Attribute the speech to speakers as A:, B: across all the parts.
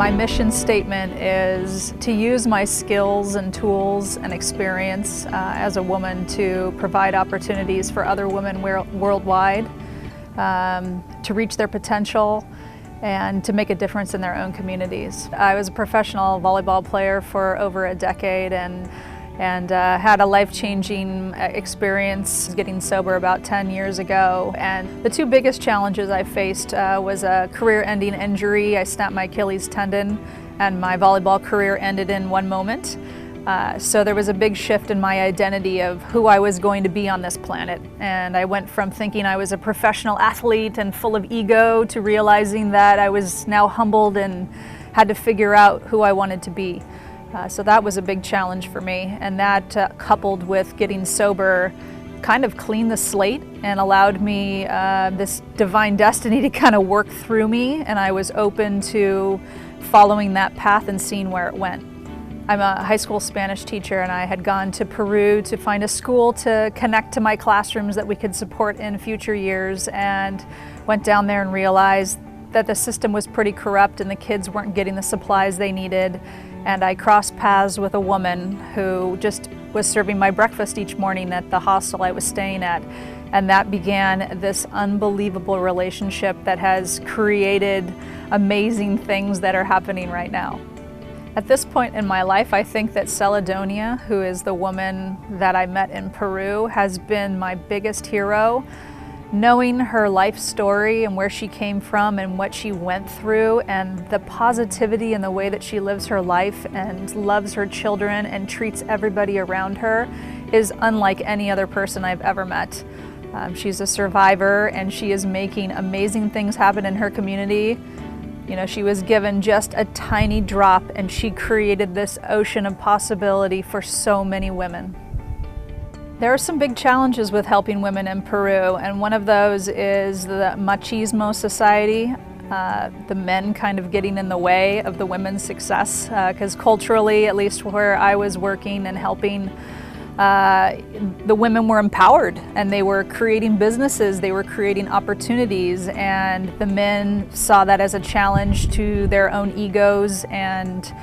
A: My mission statement is to use my skills and tools and experience as a woman to provide opportunities for other women worldwide to reach their potential and to make a difference in their own communities. I was a professional volleyball player for over a decade and had a life-changing experience getting sober about 10 years ago. And the two biggest challenges I faced was a career-ending injury. I snapped my Achilles tendon and my volleyball career ended in one moment. So there was a big shift in my identity of who I was going to be on this planet. And I went from thinking I was a professional athlete and full of ego to realizing that I was now humbled and had to figure out who I wanted to be. So that was a big challenge for me, and that coupled with getting sober kind of cleaned the slate and allowed me this divine destiny to kind of work through me, and I was open to following that path and seeing where it went. I'm a high school Spanish teacher, and I had gone to Peru to find a school to connect to my classrooms that we could support in future years, and went down there and realized that the system was pretty corrupt and the kids weren't getting the supplies they needed. And I crossed paths with a woman who just was serving my breakfast each morning at the hostel I was staying at. And that began this unbelievable relationship that has created amazing things that are happening right now. At this point in my life, I think that Celadonia, who is the woman that I met in Peru, has been my biggest hero. Knowing her life story and where she came from and what she went through and the positivity in the way that she lives her life and loves her children and treats everybody around her is unlike any other person I've ever met. She's a survivor and she is making amazing things happen in her community. You know, she was given just a tiny drop and she created this ocean of possibility for so many women. There are some big challenges with helping women in Peru, and one of those is the machismo society, the men kind of getting in the way of the women's success, because culturally, at least where I was working and helping, the women were empowered and they were creating businesses, they were creating opportunities, and the men saw that as a challenge to their own egos and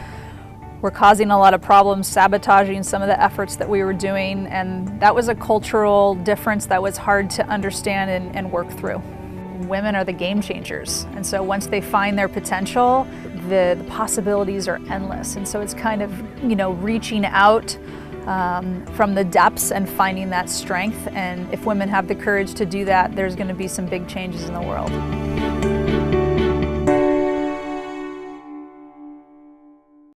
A: were causing a lot of problems, sabotaging some of the efforts that we were doing, and that was a cultural difference that was hard to understand and work through. Women are the game changers, and so once they find their potential, the possibilities are endless, and so it's kind of, you know, reaching out from the depths and finding that strength, and if women have the courage to do that, there's going to be some big changes in the world.